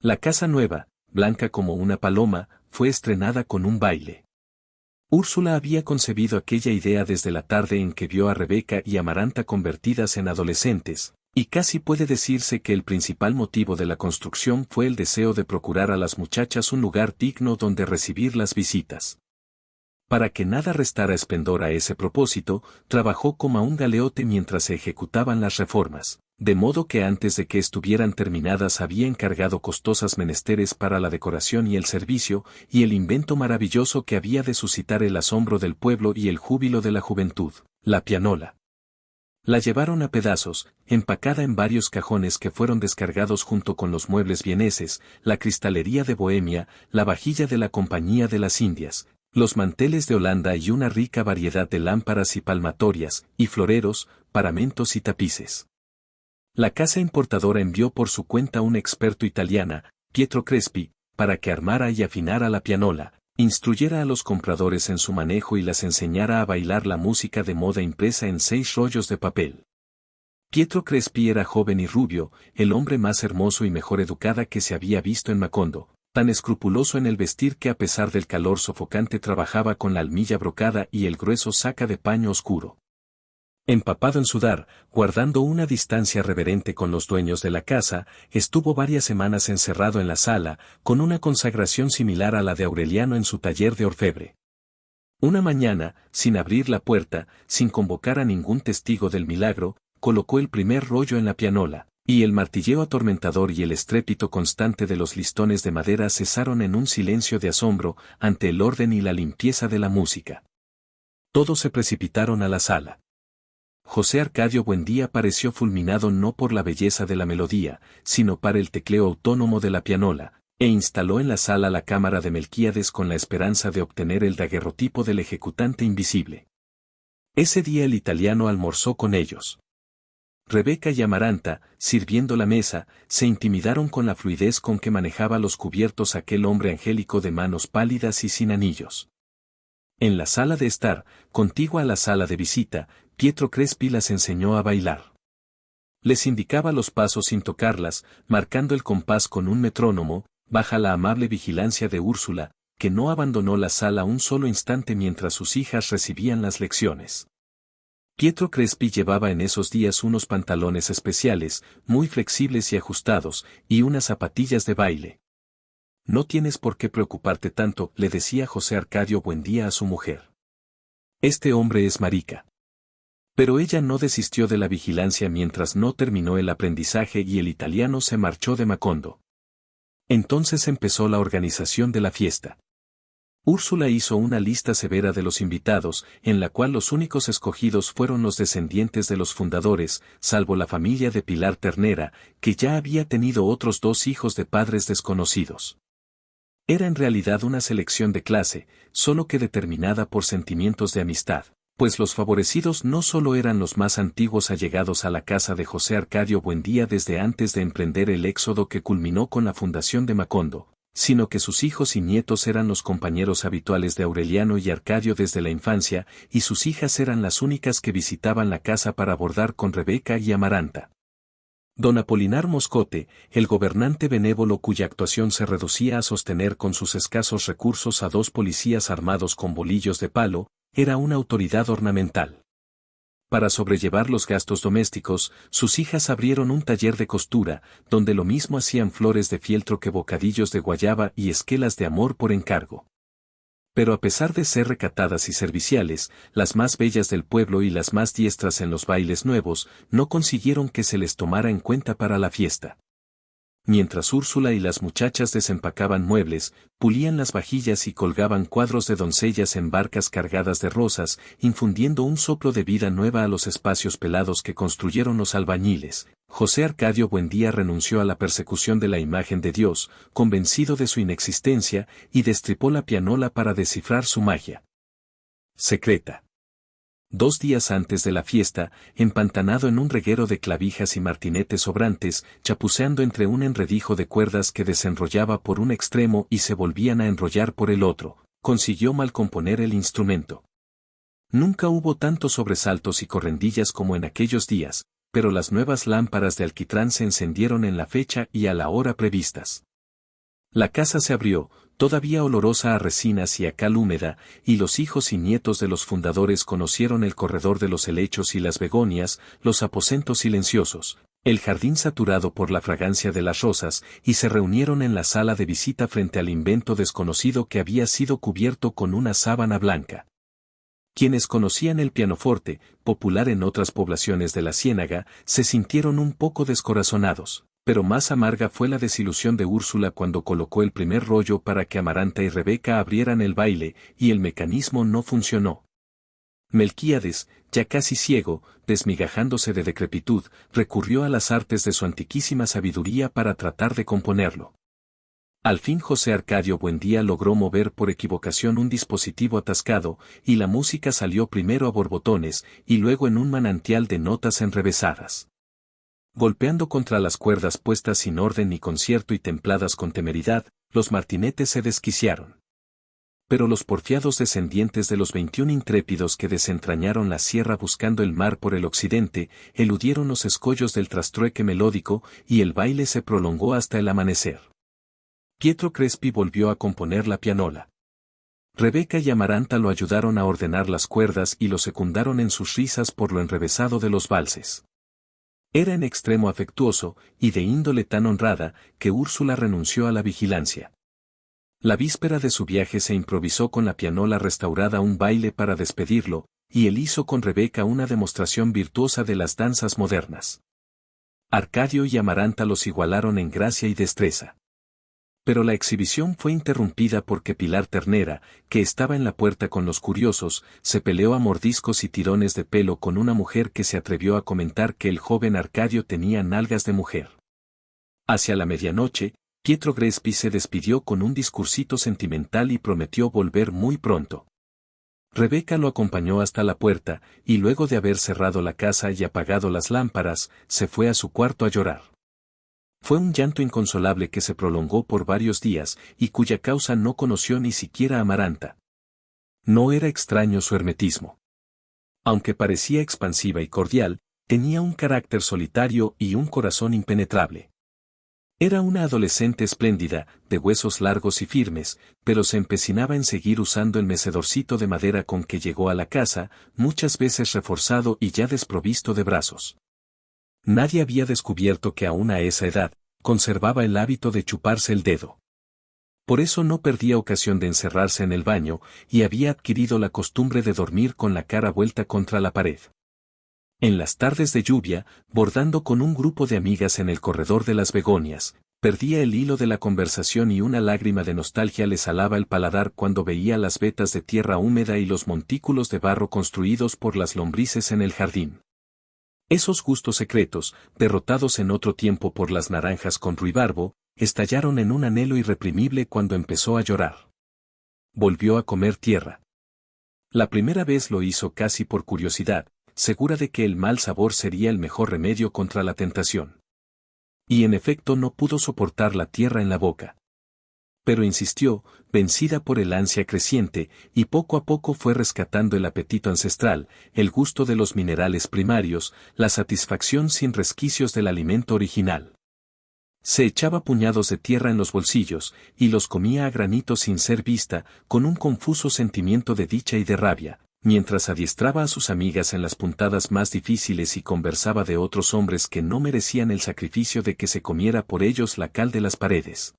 La casa nueva, blanca como una paloma, fue estrenada con un baile. Úrsula había concebido aquella idea desde la tarde en que vio a Rebeca y Amaranta convertidas en adolescentes, y casi puede decirse que el principal motivo de la construcción fue el deseo de procurar a las muchachas un lugar digno donde recibir las visitas. Para que nada restara esplendor a ese propósito, trabajó como a un galeote mientras se ejecutaban las reformas, de modo que antes de que estuvieran terminadas había encargado costosas menesteres para la decoración y el servicio, y el invento maravilloso que había de suscitar el asombro del pueblo y el júbilo de la juventud, la pianola. La llevaron a pedazos, empacada en varios cajones que fueron descargados junto con los muebles vieneses, la cristalería de Bohemia, la vajilla de la Compañía de las Indias, los manteles de Holanda y una rica variedad de lámparas y palmatorias, y floreros, paramentos y tapices. La casa importadora envió por su cuenta un experto italiana, Pietro Crespi, para que armara y afinara la pianola, instruyera a los compradores en su manejo y las enseñara a bailar la música de moda impresa en 6 rollos de papel. Pietro Crespi era joven y rubio, el hombre más hermoso y mejor educada que se había visto en Macondo, tan escrupuloso en el vestir que a pesar del calor sofocante trabajaba con la almilla brocada y el grueso saca de paño oscuro. Empapado en sudar, guardando una distancia reverente con los dueños de la casa, estuvo varias semanas encerrado en la sala, con una consagración similar a la de Aureliano en su taller de orfebre. Una mañana, sin abrir la puerta, sin convocar a ningún testigo del milagro, colocó el primer rollo en la pianola, y el martilleo atormentador y el estrépito constante de los listones de madera cesaron en un silencio de asombro ante el orden y la limpieza de la música. Todos se precipitaron a la sala. José Arcadio Buendía pareció fulminado no por la belleza de la melodía, sino para el tecleo autónomo de la pianola, e instaló en la sala la cámara de Melquíades con la esperanza de obtener el daguerrotipo del ejecutante invisible. Ese día el italiano almorzó con ellos. Rebeca y Amaranta, sirviendo la mesa, se intimidaron con la fluidez con que manejaba los cubiertos aquel hombre angélico de manos pálidas y sin anillos. En la sala de estar, contigua a la sala de visita, Pietro Crespi las enseñó a bailar. Les indicaba los pasos sin tocarlas, marcando el compás con un metrónomo, bajo la amable vigilancia de Úrsula, que no abandonó la sala un solo instante mientras sus hijas recibían las lecciones. Pietro Crespi llevaba en esos días unos pantalones especiales, muy flexibles y ajustados, y unas zapatillas de baile. No tienes por qué preocuparte tanto, le decía José Arcadio Buendía a su mujer. Este hombre es marica. Pero ella no desistió de la vigilancia mientras no terminó el aprendizaje y el italiano se marchó de Macondo. Entonces empezó la organización de la fiesta. Úrsula hizo una lista severa de los invitados, en la cual los únicos escogidos fueron los descendientes de los fundadores, salvo la familia de Pilar Ternera, que ya había tenido otros 2 hijos de padres desconocidos. Era en realidad una selección de clase, solo que determinada por sentimientos de amistad, pues los favorecidos no solo eran los más antiguos allegados a la casa de José Arcadio Buendía desde antes de emprender el éxodo que culminó con la fundación de Macondo, sino que sus hijos y nietos eran los compañeros habituales de Aureliano y Arcadio desde la infancia, y sus hijas eran las únicas que visitaban la casa para bordar con Rebeca y Amaranta. Don Apolinar Moscote, el gobernante benévolo cuya actuación se reducía a sostener con sus escasos recursos a 2 policías armados con bolillos de palo, era una autoridad ornamental. Para sobrellevar los gastos domésticos, sus hijas abrieron un taller de costura, donde lo mismo hacían flores de fieltro que bocadillos de guayaba y esquelas de amor por encargo. Pero a pesar de ser recatadas y serviciales, las más bellas del pueblo y las más diestras en los bailes nuevos, no consiguieron que se les tomara en cuenta para la fiesta. Mientras Úrsula y las muchachas desempacaban muebles, pulían las vajillas y colgaban cuadros de doncellas en barcas cargadas de rosas, infundiendo un soplo de vida nueva a los espacios pelados que construyeron los albañiles, José Arcadio Buendía renunció a la persecución de la imagen de Dios, convencido de su inexistencia, y destripó la pianola para descifrar su magia secreta. 2 días antes de la fiesta, empantanado en un reguero de clavijas y martinetes sobrantes, chapuceando entre un enredijo de cuerdas que desenrollaba por un extremo y se volvían a enrollar por el otro, consiguió mal componer el instrumento. Nunca hubo tantos sobresaltos y correndillas como en aquellos días, pero las nuevas lámparas de alquitrán se encendieron en la fecha y a la hora previstas. La casa se abrió, todavía olorosa a resinas y a cal húmeda, y los hijos y nietos de los fundadores conocieron el corredor de los helechos y las begonias, los aposentos silenciosos, el jardín saturado por la fragancia de las rosas, y se reunieron en la sala de visita frente al invento desconocido que había sido cubierto con una sábana blanca. Quienes conocían el pianoforte, popular en otras poblaciones de la Ciénaga, se sintieron un poco descorazonados, pero más amarga fue la desilusión de Úrsula cuando colocó el primer rollo para que Amaranta y Rebeca abrieran el baile, y el mecanismo no funcionó. Melquíades, ya casi ciego, desmigajándose de decrepitud, recurrió a las artes de su antiquísima sabiduría para tratar de componerlo. Al fin José Arcadio Buendía logró mover por equivocación un dispositivo atascado, y la música salió primero a borbotones, y luego en un manantial de notas enrevesadas. Golpeando contra las cuerdas puestas sin orden ni concierto y templadas con temeridad, los martinetes se desquiciaron. Pero los porfiados descendientes de los 21 intrépidos que desentrañaron la sierra buscando el mar por el occidente, eludieron los escollos del trastrueque melódico, y el baile se prolongó hasta el amanecer. Pietro Crespi volvió a componer la pianola. Rebeca y Amaranta lo ayudaron a ordenar las cuerdas y lo secundaron en sus risas por lo enrevesado de los valses. Era en extremo afectuoso, y de índole tan honrada, que Úrsula renunció a la vigilancia. La víspera de su viaje se improvisó con la pianola restaurada un baile para despedirlo, y él hizo con Rebeca una demostración virtuosa de las danzas modernas. Arcadio y Amaranta los igualaron en gracia y destreza. Pero la exhibición fue interrumpida porque Pilar Ternera, que estaba en la puerta con los curiosos, se peleó a mordiscos y tirones de pelo con una mujer que se atrevió a comentar que el joven Arcadio tenía nalgas de mujer. Hacia la medianoche, Pietro Crespi se despidió con un discursito sentimental y prometió volver muy pronto. Rebeca lo acompañó hasta la puerta, y luego de haber cerrado la casa y apagado las lámparas, se fue a su cuarto a llorar. Fue un llanto inconsolable que se prolongó por varios días y cuya causa no conoció ni siquiera Amaranta. No era extraño su hermetismo. Aunque parecía expansiva y cordial, tenía un carácter solitario y un corazón impenetrable. Era una adolescente espléndida, de huesos largos y firmes, pero se empecinaba en seguir usando el mecedorcito de madera con que llegó a la casa, muchas veces reforzado y ya desprovisto de brazos. Nadie había descubierto que aún a esa edad, conservaba el hábito de chuparse el dedo. Por eso no perdía ocasión de encerrarse en el baño, y había adquirido la costumbre de dormir con la cara vuelta contra la pared. En las tardes de lluvia, bordando con un grupo de amigas en el corredor de las begonias, perdía el hilo de la conversación y una lágrima de nostalgia le salaba el paladar cuando veía las vetas de tierra húmeda y los montículos de barro construidos por las lombrices en el jardín. Esos gustos secretos, derrotados en otro tiempo por las naranjas con ruibarbo, estallaron en un anhelo irreprimible cuando empezó a llorar. Volvió a comer tierra. La primera vez lo hizo casi por curiosidad, segura de que el mal sabor sería el mejor remedio contra la tentación. Y en efecto no pudo soportar la tierra en la boca. Pero insistió, vencida por el ansia creciente, y poco a poco fue rescatando el apetito ancestral, el gusto de los minerales primarios, la satisfacción sin resquicios del alimento original. Se echaba puñados de tierra en los bolsillos, y los comía a granito sin ser vista, con un confuso sentimiento de dicha y de rabia, mientras adiestraba a sus amigas en las puntadas más difíciles y conversaba de otros hombres que no merecían el sacrificio de que se comiera por ellos la cal de las paredes.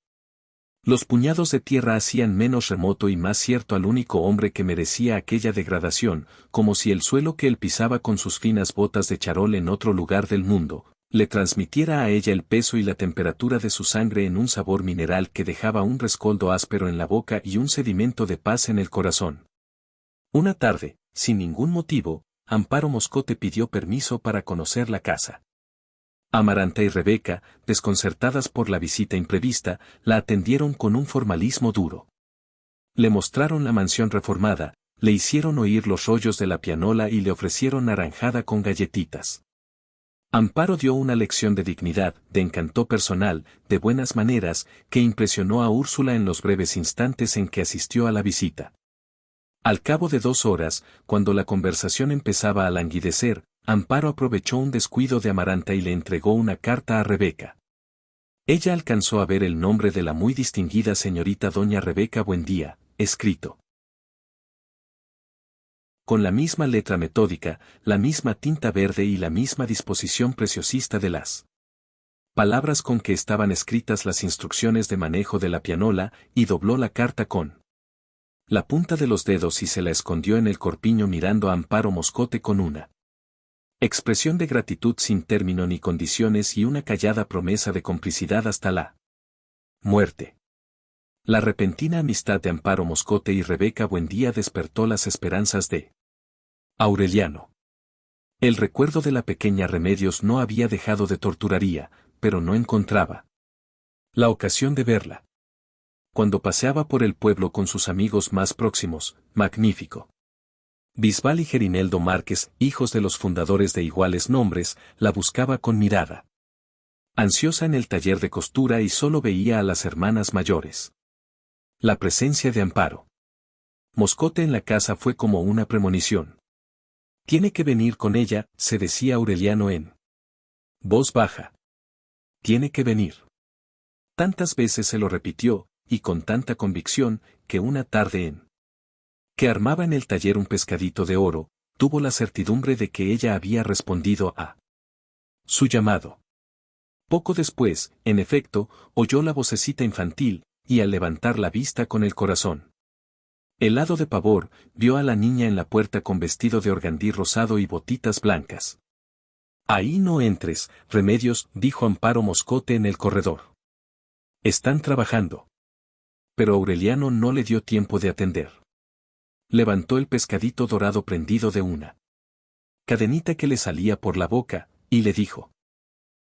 Los puñados de tierra hacían menos remoto y más cierto al único hombre que merecía aquella degradación, como si el suelo que él pisaba con sus finas botas de charol en otro lugar del mundo, le transmitiera a ella el peso y la temperatura de su sangre en un sabor mineral que dejaba un rescoldo áspero en la boca y un sedimento de paz en el corazón. Una tarde, sin ningún motivo, Amparo Moscote pidió permiso para conocer la casa. Amaranta y Rebeca, desconcertadas por la visita imprevista, la atendieron con un formalismo duro. Le mostraron la mansión reformada, le hicieron oír los rollos de la pianola y le ofrecieron naranjada con galletitas. Amparo dio una lección de dignidad, de encanto personal, de buenas maneras, que impresionó a Úrsula en los breves instantes en que asistió a la visita. Al cabo de 2 horas, cuando la conversación empezaba a languidecer, Amparo aprovechó un descuido de Amaranta y le entregó una carta a Rebeca. Ella alcanzó a ver el nombre de la muy distinguida señorita doña Rebeca Buendía, escrito con la misma letra metódica, la misma tinta verde y la misma disposición preciosista de las palabras con que estaban escritas las instrucciones de manejo de la pianola, y dobló la carta con la punta de los dedos y se la escondió en el corpiño mirando a Amparo Moscote con una expresión de gratitud sin término ni condiciones y una callada promesa de complicidad hasta la muerte. La repentina amistad de Amparo Moscote y Rebeca Buendía despertó las esperanzas de Aureliano. El recuerdo de la pequeña Remedios no había dejado de torturaría, pero no encontraba la ocasión de verla. Cuando paseaba por el pueblo con sus amigos más próximos, Magnífico Bisbal y Gerineldo Márquez, hijos de los fundadores de iguales nombres, la buscaba con mirada ansiosa en el taller de costura y solo veía a las hermanas mayores. La presencia de Amparo Moscote en la casa fue como una premonición. Tiene que venir con ella, se decía Aureliano en voz baja. Tiene que venir. Tantas veces se lo repitió, y con tanta convicción, que una tarde en que armaba en el taller un pescadito de oro, tuvo la certidumbre de que ella había respondido a su llamado. Poco después, en efecto, oyó la vocecita infantil, y al levantar la vista con el corazón helado de pavor, vio a la niña en la puerta con vestido de organdí rosado y botitas blancas. Ahí no entres, Remedios, dijo Amparo Moscote en el corredor. Están trabajando. Pero Aureliano no le dio tiempo de atender. Levantó el pescadito dorado prendido de una cadenita que le salía por la boca, y le dijo: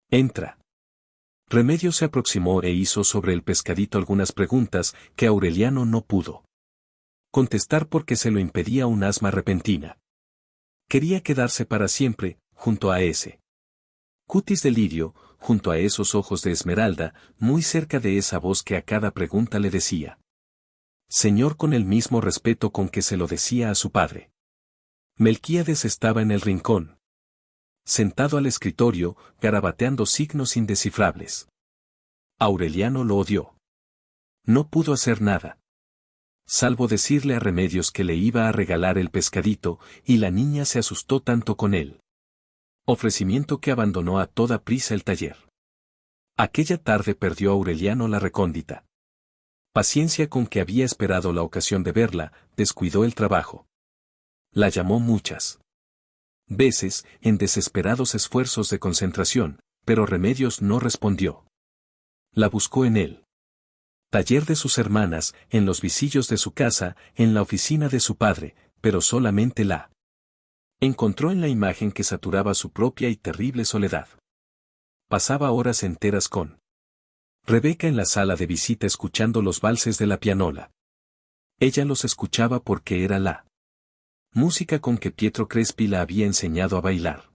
Entra. Remedios se aproximó e hizo sobre el pescadito algunas preguntas que Aureliano no pudo contestar porque se lo impedía un asma repentina. Quería quedarse para siempre, junto a ese cutis de lirio, junto a esos ojos de esmeralda, muy cerca de esa voz que a cada pregunta le decía Señor, con el mismo respeto con que se lo decía a su padre. Melquíades estaba en el rincón, sentado al escritorio, garabateando signos indescifrables. Aureliano lo odió. No pudo hacer nada, salvo decirle a Remedios que le iba a regalar el pescadito, y la niña se asustó tanto con él ofrecimiento que abandonó a toda prisa el taller. Aquella tarde perdió Aureliano la recóndita paciencia con que había esperado la ocasión de verla, descuidó el trabajo. La llamó muchas veces, en desesperados esfuerzos de concentración, pero Remedios no respondió. La buscó en él taller de sus hermanas, en los visillos de su casa, en la oficina de su padre, pero solamente la encontró en la imagen que saturaba su propia y terrible soledad. Pasaba horas enteras con Rebeca en la sala de visita escuchando los valses de la pianola. Ella los escuchaba porque era la música con que Pietro Crespi la había enseñado a bailar.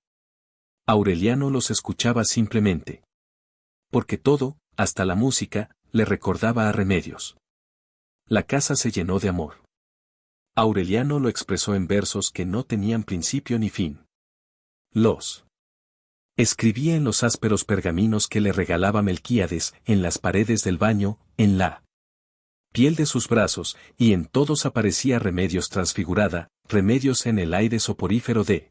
Aureliano los escuchaba simplemente porque todo, hasta la música, le recordaba a Remedios. La casa se llenó de amor. Aureliano lo expresó en versos que no tenían principio ni fin. Los escribía en los ásperos pergaminos que le regalaba Melquíades, en las paredes del baño, en la piel de sus brazos, y en todos aparecía Remedios transfigurada, Remedios en el aire soporífero de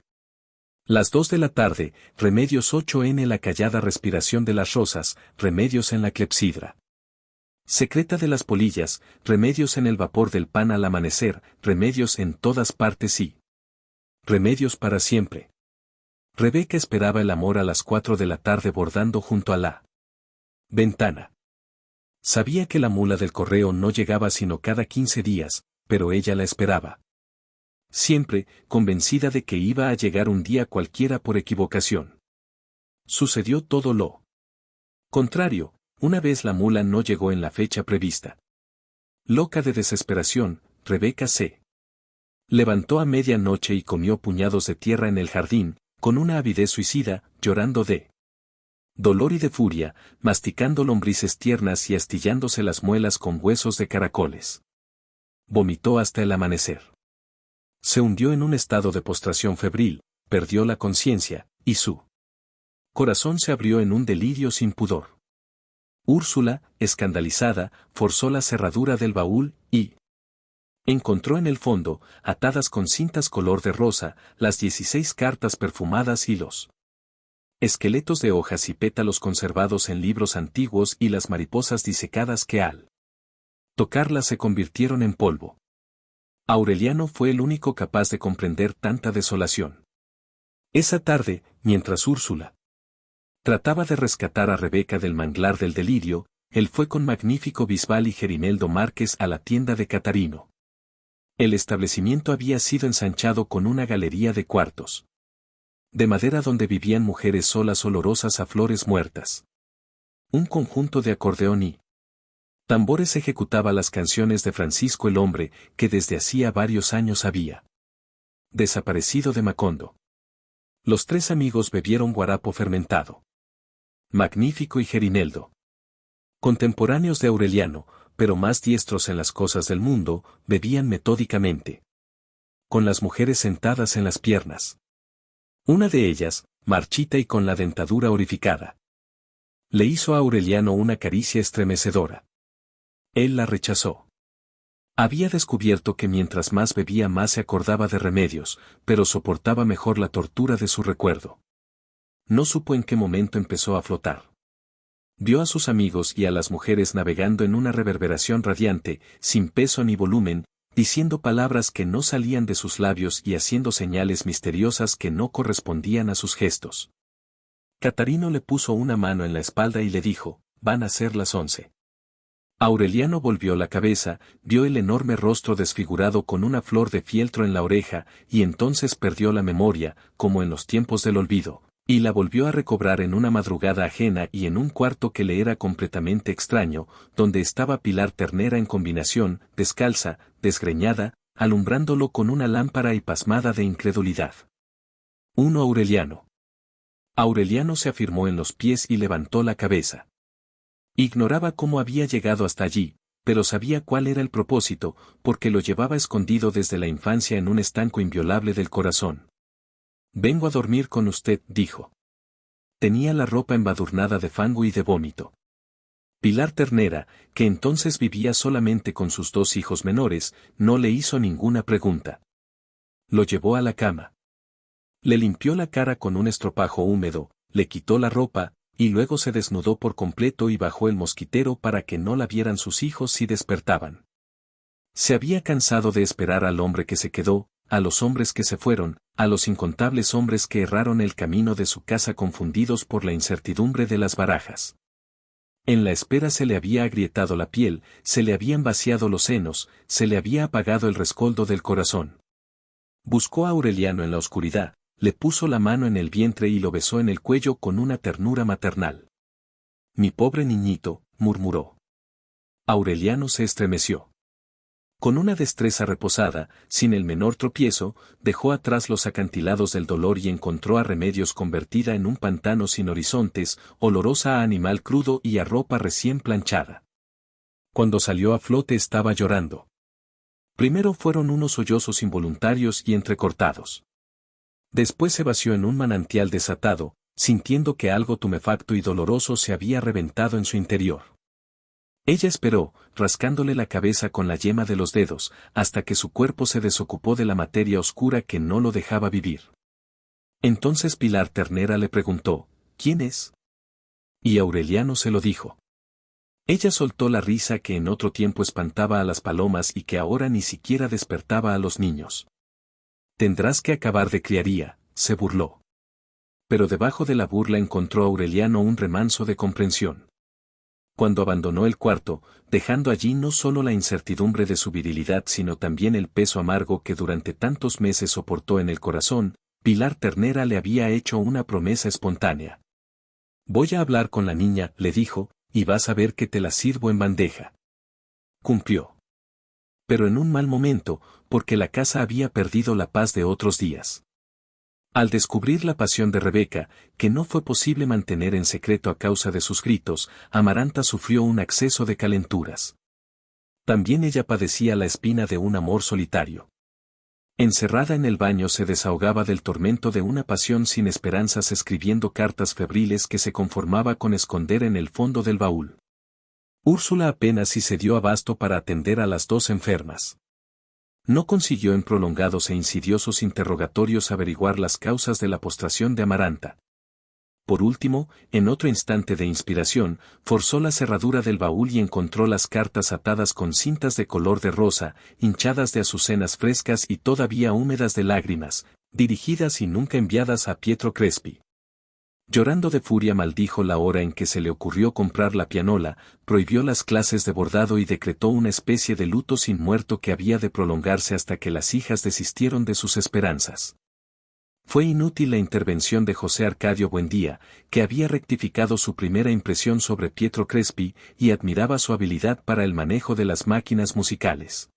las 2 de la tarde, Remedios 8 en la callada respiración de las rosas, Remedios en la clepsidra secreta de las polillas, Remedios en el vapor del pan al amanecer, Remedios en todas partes y Remedios para siempre. Rebeca esperaba el amor a las 4 de la tarde bordando junto a la ventana. Sabía que la mula del correo no llegaba sino cada 15 días, pero ella la esperaba. Siempre, convencida de que iba a llegar un día cualquiera por equivocación. Sucedió todo lo contrario. Una vez la mula no llegó en la fecha prevista. Loca de desesperación, Rebeca se levantó a medianoche y comió puñados de tierra en el jardín, con una avidez suicida, llorando de dolor y de furia, masticando lombrices tiernas y astillándose las muelas con huesos de caracoles. Vomitó hasta el amanecer. Se hundió en un estado de postración febril, perdió la conciencia, y su corazón se abrió en un delirio sin pudor. Úrsula, escandalizada, forzó la cerradura del baúl y encontró en el fondo, atadas con cintas color de rosa, las 16 cartas perfumadas y los esqueletos de hojas y pétalos conservados en libros antiguos y las mariposas disecadas que al tocarlas se convirtieron en polvo. Aureliano fue el único capaz de comprender tanta desolación. Esa tarde, mientras Úrsula trataba de rescatar a Rebeca del manglar del delirio, él fue con Magnífico Bisbal y Gerineldo Márquez a la tienda de Catarino. El establecimiento había sido ensanchado con una galería de cuartos de madera donde vivían mujeres solas olorosas a flores muertas. Un conjunto de acordeón y tambores ejecutaba las canciones de Francisco el Hombre, que desde hacía varios años había desaparecido de Macondo. Los tres amigos bebieron guarapo fermentado. Magnífico y Gerineldo, contemporáneos de Aureliano, pero más diestros en las cosas del mundo, bebían metódicamente, con las mujeres sentadas en las piernas. Una de ellas, marchita y con la dentadura orificada, le hizo a Aureliano una caricia estremecedora. Él la rechazó. Había descubierto que mientras más bebía más se acordaba de Remedios, pero soportaba mejor la tortura de su recuerdo. No supo en qué momento empezó a flotar. Vio a sus amigos y a las mujeres navegando en una reverberación radiante, sin peso ni volumen, diciendo palabras que no salían de sus labios y haciendo señales misteriosas que no correspondían a sus gestos. Catarino le puso una mano en la espalda y le dijo, «Van a ser las 11». Aureliano volvió la cabeza, vio el enorme rostro desfigurado con una flor de fieltro en la oreja, y entonces perdió la memoria, como en los tiempos del olvido, y la volvió a recobrar en una madrugada ajena y en un cuarto que le era completamente extraño, donde estaba Pilar Ternera en combinación, descalza, desgreñada, alumbrándolo con una lámpara y pasmada de incredulidad. Aureliano. Aureliano se afirmó en los pies y levantó la cabeza. Ignoraba cómo había llegado hasta allí, pero sabía cuál era el propósito, porque lo llevaba escondido desde la infancia en un estanco inviolable del corazón. «Vengo a dormir con usted», dijo. Tenía la ropa embadurnada de fango y de vómito. Pilar Ternera, que entonces vivía solamente con sus 2 hijos menores, no le hizo ninguna pregunta. Lo llevó a la cama. Le limpió la cara con un estropajo húmedo, le quitó la ropa, y luego se desnudó por completo y bajó el mosquitero para que no la vieran sus hijos si despertaban. Se había cansado de esperar al hombre que se quedó, a los hombres que se fueron, a los incontables hombres que erraron el camino de su casa confundidos por la incertidumbre de las barajas. En la espera se le había agrietado la piel, se le habían vaciado los senos, se le había apagado el rescoldo del corazón. Buscó a Aureliano en la oscuridad, le puso la mano en el vientre y lo besó en el cuello con una ternura maternal. «Mi pobre niñito», murmuró. Aureliano se estremeció. Con una destreza reposada, sin el menor tropiezo, dejó atrás los acantilados del dolor y encontró a Remedios convertida en un pantano sin horizontes, olorosa a animal crudo y a ropa recién planchada. Cuando salió a flote estaba llorando. Primero fueron unos sollozos involuntarios y entrecortados. Después se vació en un manantial desatado, sintiendo que algo tumefacto y doloroso se había reventado en su interior. Ella esperó, rascándole la cabeza con la yema de los dedos, hasta que su cuerpo se desocupó de la materia oscura que no lo dejaba vivir. Entonces Pilar Ternera le preguntó, «¿Quién es?». Y Aureliano se lo dijo. Ella soltó la risa que en otro tiempo espantaba a las palomas y que ahora ni siquiera despertaba a los niños. «Tendrás que acabar de criaría», se burló. Pero debajo de la burla encontró Aureliano un remanso de comprensión. Cuando abandonó el cuarto, dejando allí no solo la incertidumbre de su virilidad sino también el peso amargo que durante tantos meses soportó en el corazón, Pilar Ternera le había hecho una promesa espontánea. «Voy a hablar con la niña», le dijo, «y vas a ver que te la sirvo en bandeja». Cumplió. Pero en un mal momento, porque la casa había perdido la paz de otros días. Al descubrir la pasión de Rebeca, que no fue posible mantener en secreto a causa de sus gritos, Amaranta sufrió un acceso de calenturas. También ella padecía la espina de un amor solitario. Encerrada en el baño se desahogaba del tormento de una pasión sin esperanzas escribiendo cartas febriles que se conformaba con esconder en el fondo del baúl. Úrsula apenas si se dio abasto para atender a las dos enfermas. No consiguió en prolongados e insidiosos interrogatorios averiguar las causas de la postración de Amaranta. Por último, en otro instante de inspiración, forzó la cerradura del baúl y encontró las cartas atadas con cintas de color de rosa, hinchadas de azucenas frescas y todavía húmedas de lágrimas, dirigidas y nunca enviadas a Pietro Crespi. Llorando de furia maldijo la hora en que se le ocurrió comprar la pianola, prohibió las clases de bordado y decretó una especie de luto sin muerto que había de prolongarse hasta que las hijas desistieron de sus esperanzas. Fue inútil la intervención de José Arcadio Buendía, que había rectificado su primera impresión sobre Pietro Crespi y admiraba su habilidad para el manejo de las máquinas musicales.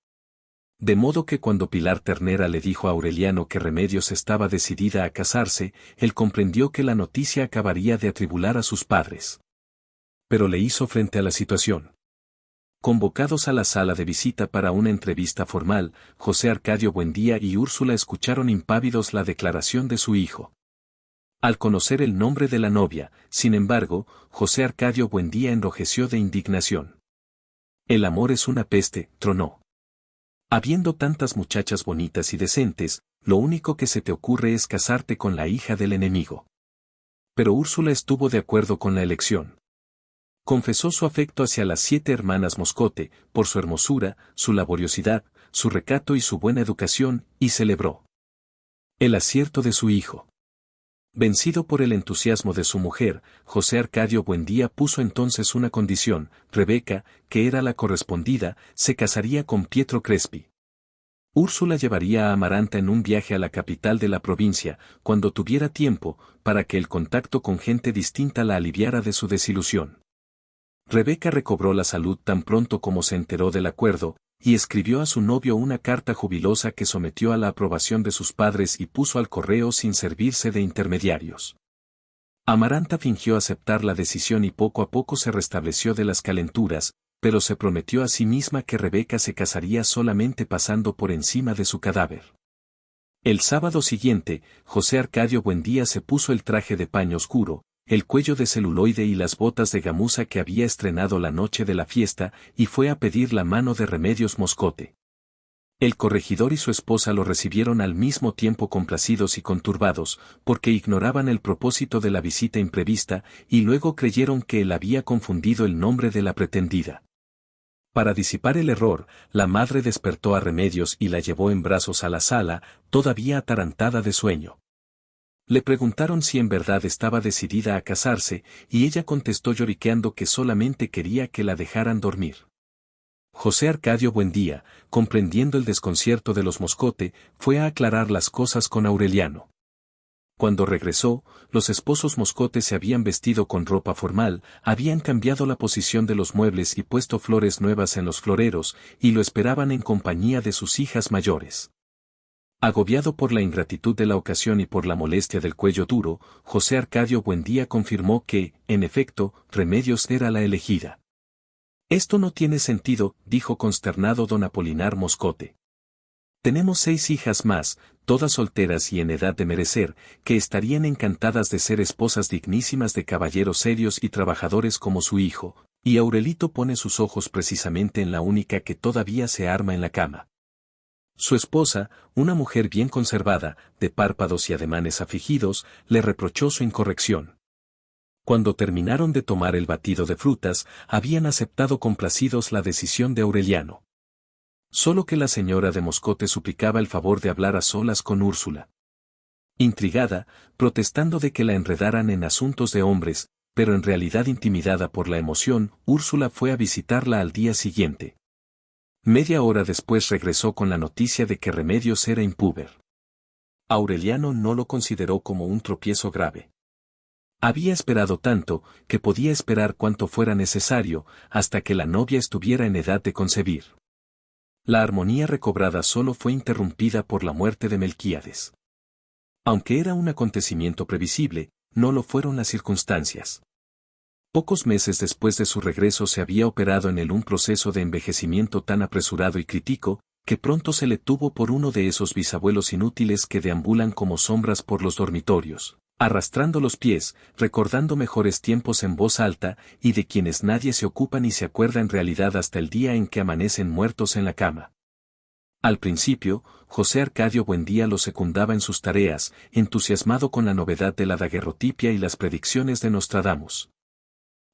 De modo que cuando Pilar Ternera le dijo a Aureliano que Remedios estaba decidida a casarse, él comprendió que la noticia acabaría de atribular a sus padres. Pero le hizo frente a la situación. Convocados a la sala de visita para una entrevista formal, José Arcadio Buendía y Úrsula escucharon impávidos la declaración de su hijo. Al conocer el nombre de la novia, sin embargo, José Arcadio Buendía enrojeció de indignación. El amor es una peste, tronó. Habiendo tantas muchachas bonitas y decentes, lo único que se te ocurre es casarte con la hija del enemigo. Pero Úrsula estuvo de acuerdo con la elección. Confesó su afecto hacia las 7 hermanas Moscote, por su hermosura, su laboriosidad, su recato y su buena educación, y celebró el acierto de su hijo. Vencido por el entusiasmo de su mujer, José Arcadio Buendía puso entonces una condición: Rebeca, que era la correspondida, se casaría con Pietro Crespi. Úrsula llevaría a Amaranta en un viaje a la capital de la provincia, cuando tuviera tiempo, para que el contacto con gente distinta la aliviara de su desilusión. Rebeca recobró la salud tan pronto como se enteró del acuerdo, y escribió a su novio una carta jubilosa que sometió a la aprobación de sus padres y puso al correo sin servirse de intermediarios. Amaranta fingió aceptar la decisión y poco a poco se restableció de las calenturas, pero se prometió a sí misma que Rebeca se casaría solamente pasando por encima de su cadáver. El sábado siguiente, José Arcadio Buendía se puso el traje de paño oscuro, el cuello de celuloide y las botas de gamuza que había estrenado la noche de la fiesta, y fue a pedir la mano de Remedios Moscote. El corregidor y su esposa lo recibieron al mismo tiempo complacidos y conturbados, porque ignoraban el propósito de la visita imprevista, y luego creyeron que él había confundido el nombre de la pretendida. Para disipar el error, la madre despertó a Remedios y la llevó en brazos a la sala, todavía atarantada de sueño. Le preguntaron si en verdad estaba decidida a casarse, y ella contestó lloriqueando que solamente quería que la dejaran dormir. José Arcadio Buendía, comprendiendo el desconcierto de los Moscote, fue a aclarar las cosas con Aureliano. Cuando regresó, los esposos Moscote se habían vestido con ropa formal, habían cambiado la posición de los muebles y puesto flores nuevas en los floreros, y lo esperaban en compañía de sus hijas mayores. Agobiado por la ingratitud de la ocasión y por la molestia del cuello duro, José Arcadio Buendía confirmó que, en efecto, Remedios era la elegida. «Esto no tiene sentido», dijo consternado don Apolinar Moscote. «Tenemos 6 hijas más, todas solteras y en edad de merecer, que estarían encantadas de ser esposas dignísimas de caballeros serios y trabajadores como su hijo, y Aurelito pone sus ojos precisamente en la única que todavía se arma en la cama». Su esposa, una mujer bien conservada, de párpados y ademanes afligidos, le reprochó su incorrección. Cuando terminaron de tomar el batido de frutas, habían aceptado complacidos la decisión de Aureliano. Solo que la señora de Moscote suplicaba el favor de hablar a solas con Úrsula. Intrigada, protestando de que la enredaran en asuntos de hombres, pero en realidad intimidada por la emoción, Úrsula fue a visitarla al día siguiente. Media hora después regresó con la noticia de que Remedios era impúber. Aureliano no lo consideró como un tropiezo grave. Había esperado tanto, que podía esperar cuanto fuera necesario, hasta que la novia estuviera en edad de concebir. La armonía recobrada solo fue interrumpida por la muerte de Melquíades. Aunque era un acontecimiento previsible, no lo fueron las circunstancias. Pocos meses después de su regreso se había operado en él un proceso de envejecimiento tan apresurado y crítico, que pronto se le tuvo por uno de esos bisabuelos inútiles que deambulan como sombras por los dormitorios, arrastrando los pies, recordando mejores tiempos en voz alta, y de quienes nadie se ocupa ni se acuerda en realidad hasta el día en que amanecen muertos en la cama. Al principio, José Arcadio Buendía lo secundaba en sus tareas, entusiasmado con la novedad de la daguerrotipia y las predicciones de Nostradamus.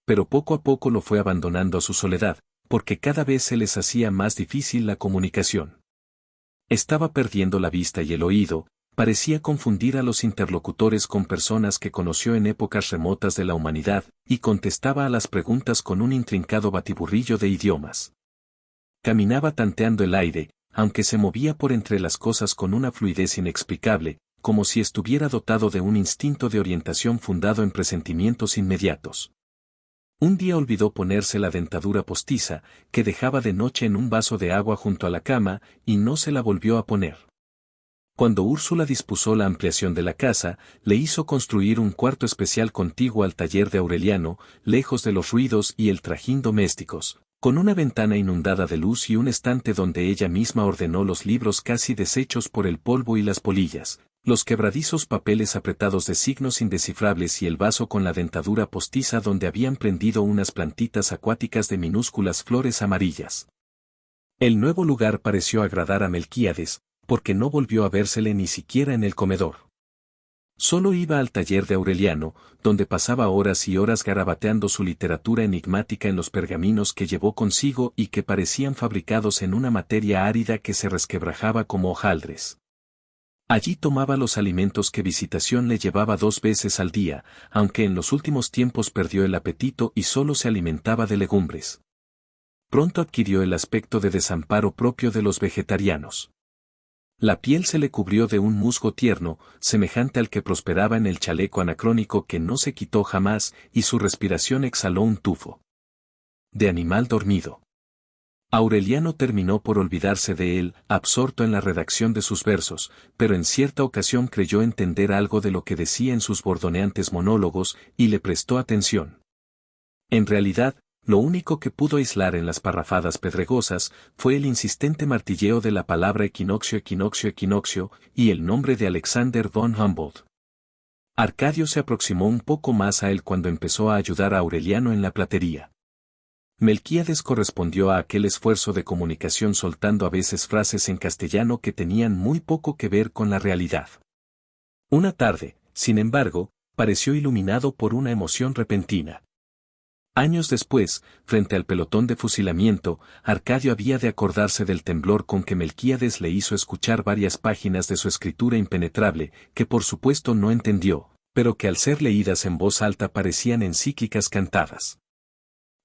Pero poco a poco lo fue abandonando a su soledad, porque cada vez se les hacía más difícil la comunicación. Estaba perdiendo la vista y el oído, parecía confundir a los interlocutores con personas que conoció en épocas remotas de la humanidad, y contestaba a las preguntas con un intrincado batiburrillo de idiomas. Caminaba tanteando el aire, aunque se movía por entre las cosas con una fluidez inexplicable, como si estuviera dotado de un instinto de orientación fundado en presentimientos inmediatos. Un día olvidó ponerse la dentadura postiza, que dejaba de noche en un vaso de agua junto a la cama, y no se la volvió a poner. Cuando Úrsula dispuso la ampliación de la casa, le hizo construir un cuarto especial contiguo al taller de Aureliano, lejos de los ruidos y el trajín domésticos, con una ventana inundada de luz y un estante donde ella misma ordenó los libros casi deshechos por el polvo y las polillas, los quebradizos papeles apretados de signos indescifrables y el vaso con la dentadura postiza donde habían prendido unas plantitas acuáticas de minúsculas flores amarillas. El nuevo lugar pareció agradar a Melquíades, porque no volvió a vérsele ni siquiera en el comedor. Solo iba al taller de Aureliano, donde pasaba horas y horas garabateando su literatura enigmática en los pergaminos que llevó consigo y que parecían fabricados en una materia árida que se resquebrajaba como hojaldres. Allí tomaba los alimentos que Visitación le llevaba 2 veces al día, aunque en los últimos tiempos perdió el apetito y solo se alimentaba de legumbres. Pronto adquirió el aspecto de desamparo propio de los vegetarianos. La piel se le cubrió de un musgo tierno, semejante al que prosperaba en el chaleco anacrónico que no se quitó jamás, y su respiración exhaló un tufo de animal dormido. Aureliano terminó por olvidarse de él, absorto en la redacción de sus versos, pero en cierta ocasión creyó entender algo de lo que decía en sus bordoneantes monólogos, y le prestó atención. En realidad, lo único que pudo aislar en las parrafadas pedregosas fue el insistente martilleo de la palabra equinoccio, equinoccio, equinoccio, y el nombre de Alexander von Humboldt. Arcadio se aproximó un poco más a él cuando empezó a ayudar a Aureliano en la platería. Melquíades correspondió a aquel esfuerzo de comunicación soltando a veces frases en castellano que tenían muy poco que ver con la realidad. Una tarde, sin embargo, pareció iluminado por una emoción repentina. Años después, frente al pelotón de fusilamiento, Arcadio había de acordarse del temblor con que Melquíades le hizo escuchar varias páginas de su escritura impenetrable, que por supuesto no entendió, pero que al ser leídas en voz alta parecían encíclicas cantadas.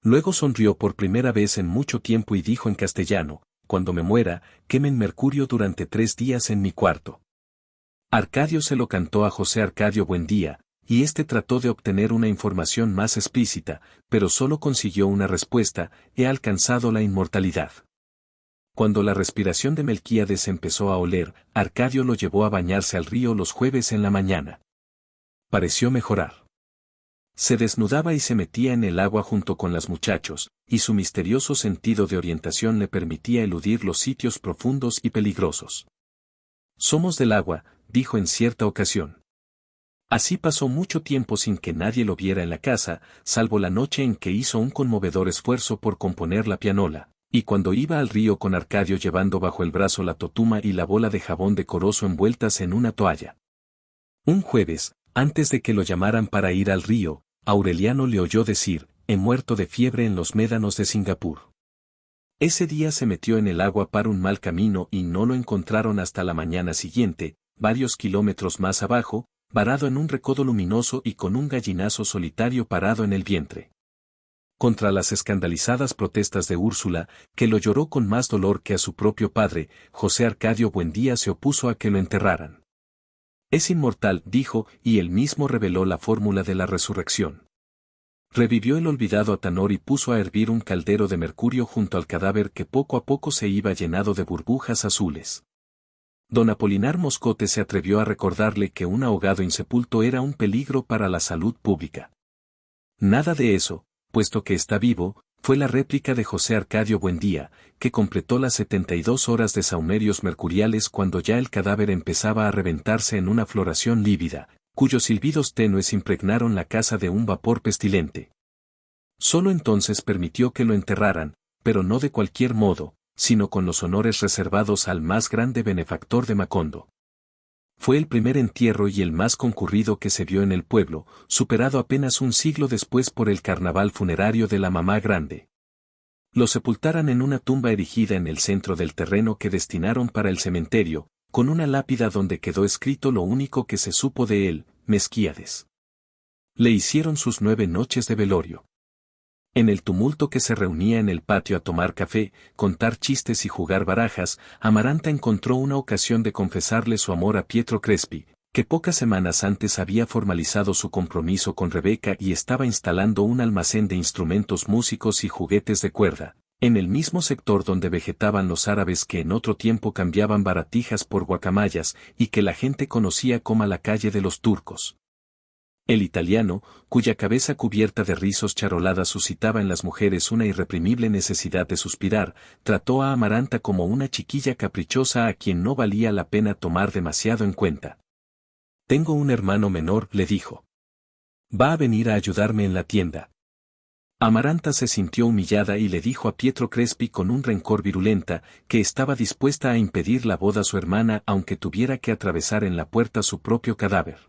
Luego sonrió por primera vez en mucho tiempo y dijo en castellano: «Cuando me muera, quemen mercurio durante 3 días en mi cuarto». Arcadio se lo cantó a José Arcadio Buendía, y éste trató de obtener una información más explícita, pero solo consiguió una respuesta: «He alcanzado la inmortalidad». Cuando la respiración de Melquíades empezó a oler, Arcadio lo llevó a bañarse al río los jueves en la mañana. Pareció mejorar. Se desnudaba y se metía en el agua junto con los muchachos, y su misterioso sentido de orientación le permitía eludir los sitios profundos y peligrosos. «Somos del agua», dijo en cierta ocasión. Así pasó mucho tiempo sin que nadie lo viera en la casa, salvo la noche en que hizo un conmovedor esfuerzo por componer la pianola, y cuando iba al río con Arcadio llevando bajo el brazo la totuma y la bola de jabón decoroso envueltas en una toalla. Un jueves, antes de que lo llamaran para ir al río, Aureliano le oyó decir: «He muerto de fiebre en los médanos de Singapur». Ese día se metió en el agua para un mal camino y no lo encontraron hasta la mañana siguiente, varios kilómetros más abajo, varado en un recodo luminoso y con un gallinazo solitario parado en el vientre. Contra las escandalizadas protestas de Úrsula, que lo lloró con más dolor que a su propio padre, José Arcadio Buendía se opuso a que lo enterraran. «Es inmortal», dijo, y él mismo reveló la fórmula de la resurrección. Revivió el olvidado Atanor y puso a hervir un caldero de mercurio junto al cadáver que poco a poco se iba llenando de burbujas azules. Don Apolinar Moscote se atrevió a recordarle que un ahogado insepulto era un peligro para la salud pública. «Nada de eso, puesto que está vivo», fue la réplica de José Arcadio Buendía, que completó las 72 horas de saumerios mercuriales cuando ya el cadáver empezaba a reventarse en una floración lívida, cuyos silbidos tenues impregnaron la casa de un vapor pestilente. Solo entonces permitió que lo enterraran, pero no de cualquier modo, sino con los honores reservados al más grande benefactor de Macondo. Fue el primer entierro y el más concurrido que se vio en el pueblo, superado apenas un siglo después por el carnaval funerario de la Mamá Grande. Lo sepultaran en una tumba erigida en el centro del terreno que destinaron para el cementerio, con una lápida donde quedó escrito lo único que se supo de él, Melquíades. Le hicieron sus 9 noches de velorio. En el tumulto que se reunía en el patio a tomar café, contar chistes y jugar barajas, Amaranta encontró una ocasión de confesarle su amor a Pietro Crespi, que pocas semanas antes había formalizado su compromiso con Rebeca y estaba instalando un almacén de instrumentos músicos y juguetes de cuerda, en el mismo sector donde vegetaban los árabes que en otro tiempo cambiaban baratijas por guacamayas y que la gente conocía como la calle de los turcos. El italiano, cuya cabeza cubierta de rizos charoladas suscitaba en las mujeres una irreprimible necesidad de suspirar, trató a Amaranta como una chiquilla caprichosa a quien no valía la pena tomar demasiado en cuenta. «Tengo un hermano menor», le dijo. «Va a venir a ayudarme en la tienda». Amaranta se sintió humillada y le dijo a Pietro Crespi con un rencor virulenta que estaba dispuesta a impedir la boda a su hermana aunque tuviera que atravesar en la puerta su propio cadáver.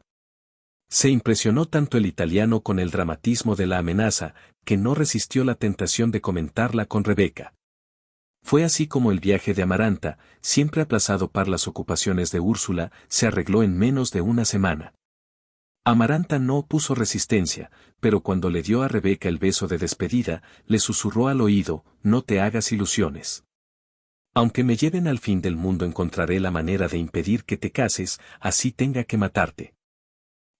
Se impresionó tanto el italiano con el dramatismo de la amenaza, que no resistió la tentación de comentarla con Rebeca. Fue así como el viaje de Amaranta, siempre aplazado por las ocupaciones de Úrsula, se arregló en menos de una semana. Amaranta no opuso resistencia, pero cuando le dio a Rebeca el beso de despedida, le susurró al oído: «No te hagas ilusiones. Aunque me lleven al fin del mundo encontraré la manera de impedir que te cases, así tenga que matarte».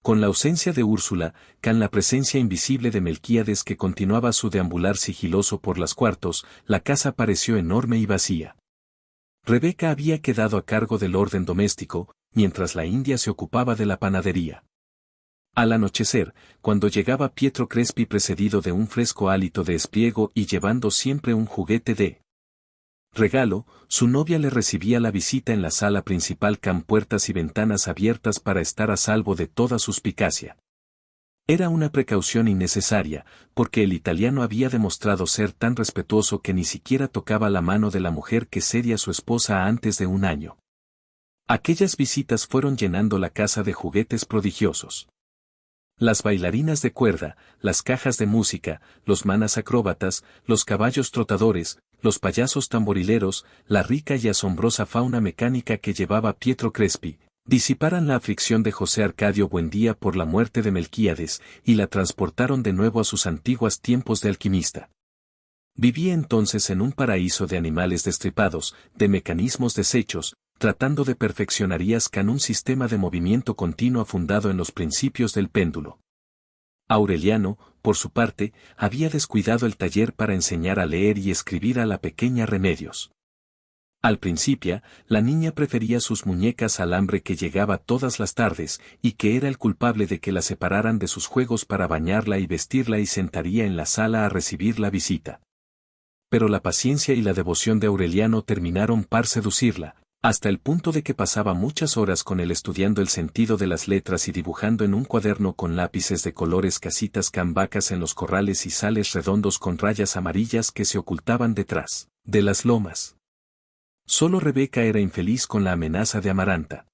Con la ausencia de Úrsula, con la presencia invisible de Melquíades que continuaba su deambular sigiloso por las cuartos, la casa pareció enorme y vacía. Rebeca había quedado a cargo del orden doméstico, mientras la india se ocupaba de la panadería. Al anochecer, cuando llegaba Pietro Crespi precedido de un fresco hálito de espliego y llevando siempre un juguete de regalo, su novia le recibía la visita en la sala principal con puertas y ventanas abiertas para estar a salvo de toda suspicacia. Era una precaución innecesaria, porque el italiano había demostrado ser tan respetuoso que ni siquiera tocaba la mano de la mujer que sería su esposa antes de un año. Aquellas visitas fueron llenando la casa de juguetes prodigiosos. Las bailarinas de cuerda, las cajas de música, los manas acróbatas, los caballos trotadores, los payasos tamborileros, la rica y asombrosa fauna mecánica que llevaba Pietro Crespi, disiparan la aflicción de José Arcadio Buendía por la muerte de Melquíades y la transportaron de nuevo a sus antiguos tiempos de alquimista. Vivía entonces en un paraíso de animales destripados, de mecanismos deshechos, tratando de perfeccionarías con un sistema de movimiento continuo fundado en los principios del péndulo. Aureliano, por su parte, había descuidado el taller para enseñar a leer y escribir a la pequeña Remedios. Al principio, la niña prefería sus muñecas al hambre que llegaba todas las tardes, y que era el culpable de que la separaran de sus juegos para bañarla y vestirla y sentaría en la sala a recibir la visita. Pero la paciencia y la devoción de Aureliano terminaron por seducirla, hasta el punto de que pasaba muchas horas con él estudiando el sentido de las letras y dibujando en un cuaderno con lápices de colores casitas con vacas en los corrales y sales redondos con rayas amarillas que se ocultaban detrás de las lomas. Solo Rebeca era infeliz con la amenaza de Amaranta.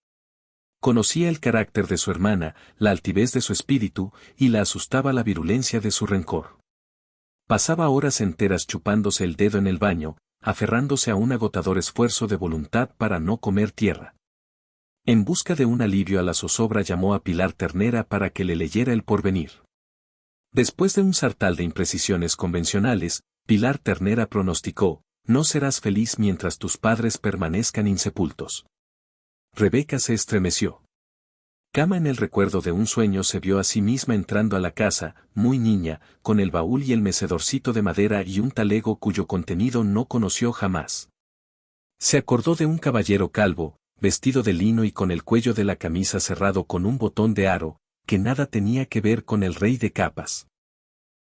Conocía el carácter de su hermana, la altivez de su espíritu, y la asustaba la virulencia de su rencor. Pasaba horas enteras chupándose el dedo en el baño, aferrándose a un agotador esfuerzo de voluntad para no comer tierra. En busca de un alivio a la zozobra llamó a Pilar Ternera para que le leyera el porvenir. Después de un sartal de imprecisiones convencionales, Pilar Ternera pronosticó: «No serás feliz mientras tus padres permanezcan insepultos». Rebeca se estremeció. Cama en el recuerdo de un sueño se vio a sí misma entrando a la casa, muy niña, con el baúl y el mecedorcito de madera y un talego cuyo contenido no conoció jamás. Se acordó de un caballero calvo, vestido de lino y con el cuello de la camisa cerrado con un botón de aro, que nada tenía que ver con el rey de capas.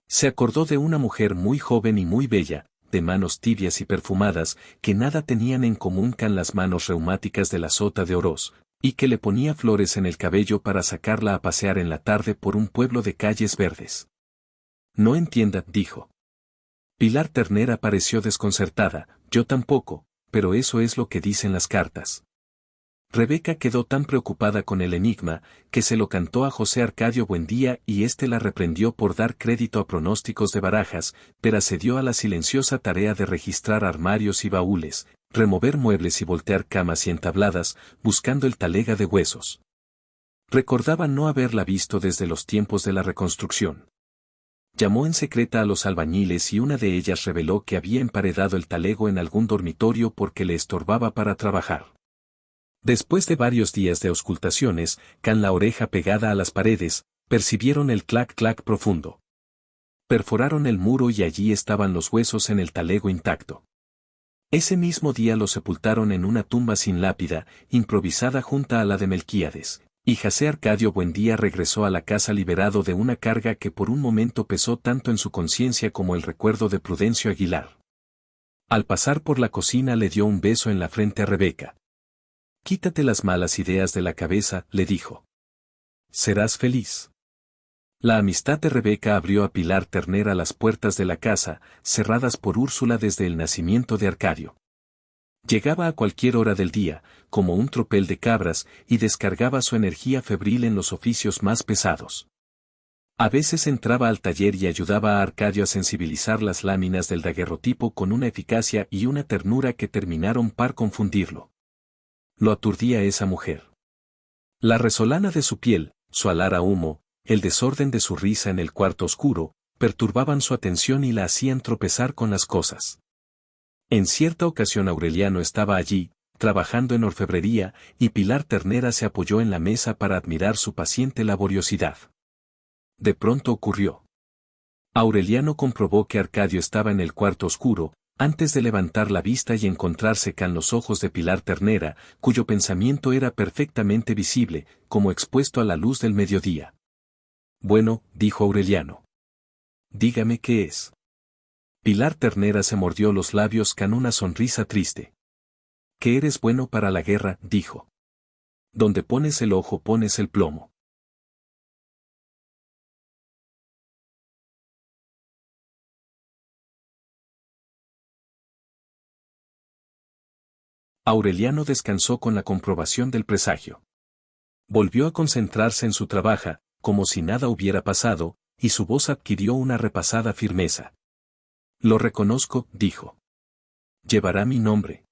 Se acordó de una mujer muy joven y muy bella, de manos tibias y perfumadas, que nada tenían en común con las manos reumáticas de la sota de Oroz, Y que le ponía flores en el cabello para sacarla a pasear en la tarde por un pueblo de calles verdes. No entienda, dijo. Pilar Ternera pareció desconcertada, yo tampoco, pero eso es lo que dicen las cartas. Rebeca quedó tan preocupada con el enigma, que se lo cantó a José Arcadio Buendía y éste la reprendió por dar crédito a pronósticos de barajas, pero se dio a la silenciosa tarea de registrar armarios y baúles, remover muebles y voltear camas y entabladas, buscando el talega de huesos. Recordaba no haberla visto desde los tiempos de la reconstrucción. Llamó en secreta a los albañiles y una de ellas reveló que había emparedado el talego en algún dormitorio porque le estorbaba para trabajar. Después de varios días de auscultaciones, con la oreja pegada a las paredes, percibieron el clac-clac profundo. Perforaron el muro y allí estaban los huesos en el talego intacto. Ese mismo día lo sepultaron en una tumba sin lápida, improvisada junto a la de Melquíades, y José Arcadio Buendía regresó a la casa liberado de una carga que por un momento pesó tanto en su conciencia como el recuerdo de Prudencio Aguilar. Al pasar por la cocina le dio un beso en la frente a Rebeca. Quítate las malas ideas de la cabeza, le dijo. Serás feliz. La amistad de Rebeca abrió a Pilar Ternera las puertas de la casa, cerradas por Úrsula desde el nacimiento de Arcadio. Llegaba a cualquier hora del día, como un tropel de cabras, y descargaba su energía febril en los oficios más pesados. A veces entraba al taller y ayudaba a Arcadio a sensibilizar las láminas del daguerrotipo con una eficacia y una ternura que terminaron por confundirlo. Lo aturdía esa mujer. La resolana de su piel, su alar a humo, el desorden de su risa en el cuarto oscuro, perturbaban su atención y la hacían tropezar con las cosas. En cierta ocasión Aureliano estaba allí, trabajando en orfebrería, y Pilar Ternera se apoyó en la mesa para admirar su paciente laboriosidad. De pronto ocurrió. Aureliano comprobó que Arcadio estaba en el cuarto oscuro, antes de levantar la vista y encontrarse con los ojos de Pilar Ternera, cuyo pensamiento era perfectamente visible, como expuesto a la luz del mediodía. Bueno, dijo Aureliano. Dígame qué es. Pilar Ternera se mordió los labios con una sonrisa triste. Que eres bueno para la guerra, dijo. Donde pones el ojo pones el plomo. Aureliano descansó con la comprobación del presagio. Volvió a concentrarse en su trabajo, como si nada hubiera pasado, y su voz adquirió una repasada firmeza. Lo reconozco, dijo. Llevará mi nombre.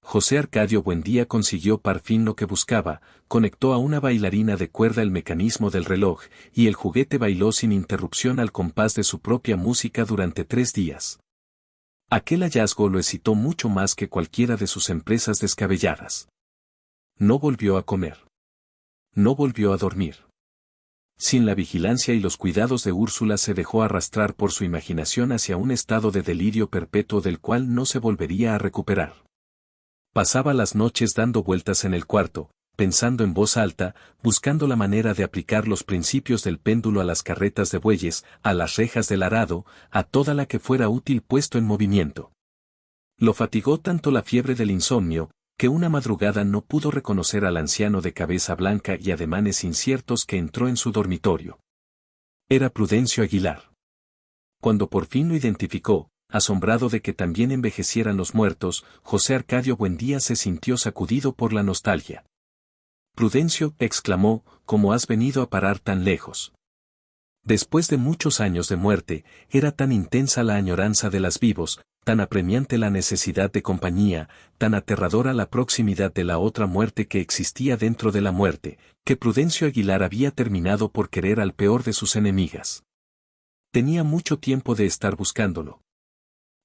José Arcadio Buendía consiguió por fin lo que buscaba, conectó a una bailarina de cuerda el mecanismo del reloj, y el juguete bailó sin interrupción al compás de su propia música durante 3 días. Aquel hallazgo lo excitó mucho más que cualquiera de sus empresas descabelladas. No volvió a comer. No volvió a dormir. Sin la vigilancia y los cuidados de Úrsula se dejó arrastrar por su imaginación hacia un estado de delirio perpetuo del cual no se volvería a recuperar. Pasaba las noches dando vueltas en el cuarto, pensando en voz alta, buscando la manera de aplicar los principios del péndulo a las carretas de bueyes, a las rejas del arado, a toda la que fuera útil puesto en movimiento. Lo fatigó tanto la fiebre del insomnio, que una madrugada no pudo reconocer al anciano de cabeza blanca y ademanes inciertos que entró en su dormitorio. Era Prudencio Aguilar. Cuando por fin lo identificó, asombrado de que también envejecieran los muertos, José Arcadio Buendía se sintió sacudido por la nostalgia. Prudencio, exclamó, ¿cómo has venido a parar tan lejos? Después de muchos años de muerte, era tan intensa la añoranza de las vivos, tan apremiante la necesidad de compañía, tan aterradora la proximidad de la otra muerte que existía dentro de la muerte, que Prudencio Aguilar había terminado por querer al peor de sus enemigas. Tenía mucho tiempo de estar buscándolo.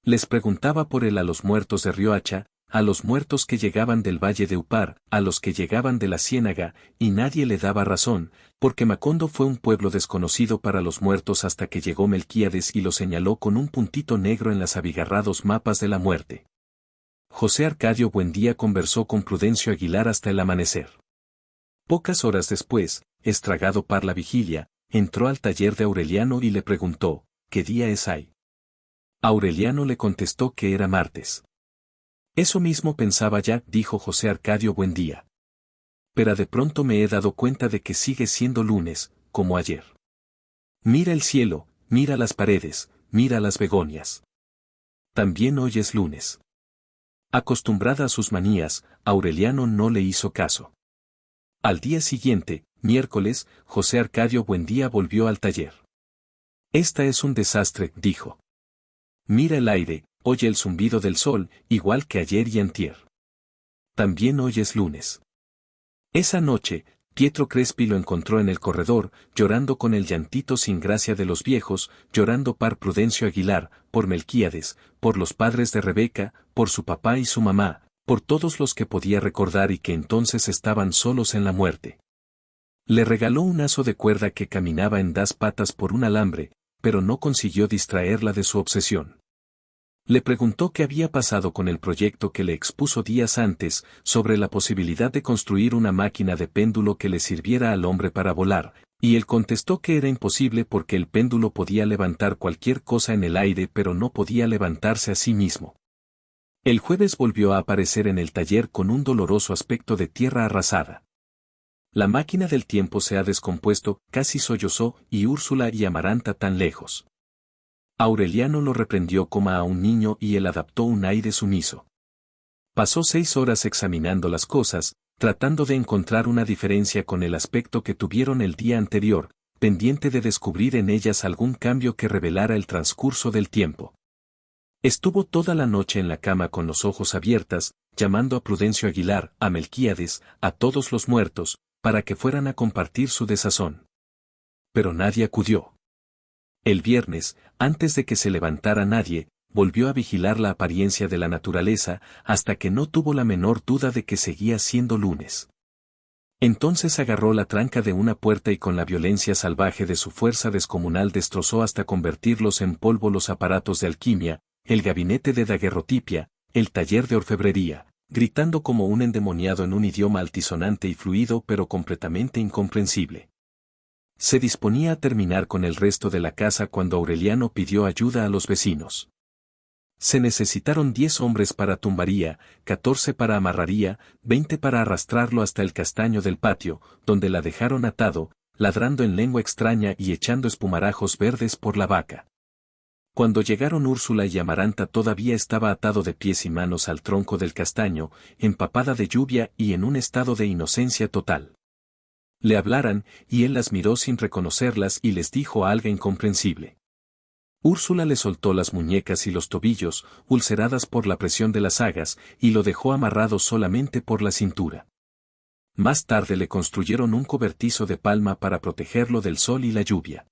Les preguntaba por él a los muertos de Riohacha, a los muertos que llegaban del valle de Upar, a los que llegaban de la Ciénaga, y nadie le daba razón, porque Macondo fue un pueblo desconocido para los muertos hasta que llegó Melquíades y lo señaló con un puntito negro en los abigarrados mapas de la muerte. José Arcadio Buendía conversó con Prudencio Aguilar hasta el amanecer. Pocas horas después, estragado por la vigilia, entró al taller de Aureliano y le preguntó, ¿qué día es hoy? Aureliano le contestó que era martes. Eso mismo pensaba ya, dijo José Arcadio Buendía. pero de pronto me he dado cuenta de que sigue siendo lunes, como ayer. Mira el cielo, mira las paredes, mira las begonias. También hoy es lunes. Acostumbrada a sus manías, Aureliano no le hizo caso. Al día siguiente, miércoles, José Arcadio Buendía volvió al taller. Esta es un desastre, dijo. Mira el aire, oye el zumbido del sol, igual que ayer y antier. También hoy es lunes. Esa noche, Pietro Crespi lo encontró en el corredor, llorando con el llantito sin gracia de los viejos, llorando por Prudencio Aguilar, por Melquíades, por los padres de Rebeca, por su papá y su mamá, por todos los que podía recordar y que entonces estaban solos en la muerte. Le regaló un azo de cuerda que caminaba en 2 patas por un alambre, pero no consiguió distraerla de su obsesión. Le preguntó qué había pasado con el proyecto que le expuso días antes sobre la posibilidad de construir una máquina de péndulo que le sirviera al hombre para volar, y él contestó que era imposible porque el péndulo podía levantar cualquier cosa en el aire pero no podía levantarse a sí mismo. El jueves volvió a aparecer en el taller con un doloroso aspecto de tierra arrasada. La máquina del tiempo se ha descompuesto, casi sollozó, y Úrsula y Amaranta tan lejos. Aureliano lo reprendió como a un niño y él adaptó un aire sumiso. Pasó 6 horas examinando las cosas, tratando de encontrar una diferencia con el aspecto que tuvieron el día anterior, pendiente de descubrir en ellas algún cambio que revelara el transcurso del tiempo. Estuvo toda la noche en la cama con los ojos abiertos, llamando a Prudencio Aguilar, a Melquíades, a todos los muertos, para que fueran a compartir su desazón. Pero nadie acudió. El viernes, antes de que se levantara nadie, volvió a vigilar la apariencia de la naturaleza, hasta que no tuvo la menor duda de que seguía siendo lunes. Entonces agarró la tranca de una puerta y con la violencia salvaje de su fuerza descomunal destrozó hasta convertirlos en polvo los aparatos de alquimia, el gabinete de daguerrotipia, el taller de orfebrería, gritando como un endemoniado en un idioma altisonante y fluido pero completamente incomprensible. Se disponía a terminar con el resto de la casa cuando Aureliano pidió ayuda a los vecinos. Se necesitaron 10 hombres para tumbaría, 14 para amarraría, 20 para arrastrarlo hasta el castaño del patio, donde la dejaron atado, ladrando en lengua extraña y echando espumarajos verdes por la vaca. Cuando llegaron Úrsula y Amaranta todavía estaba atado de pies y manos al tronco del castaño, empapada de lluvia y en un estado de inocencia total. Le hablaran, y él las miró sin reconocerlas y les dijo algo incomprensible. Úrsula le soltó las muñecas y los tobillos, ulceradas por la presión de las sagas, y lo dejó amarrado solamente por la cintura. Más tarde le construyeron un cobertizo de palma para protegerlo del sol y la lluvia.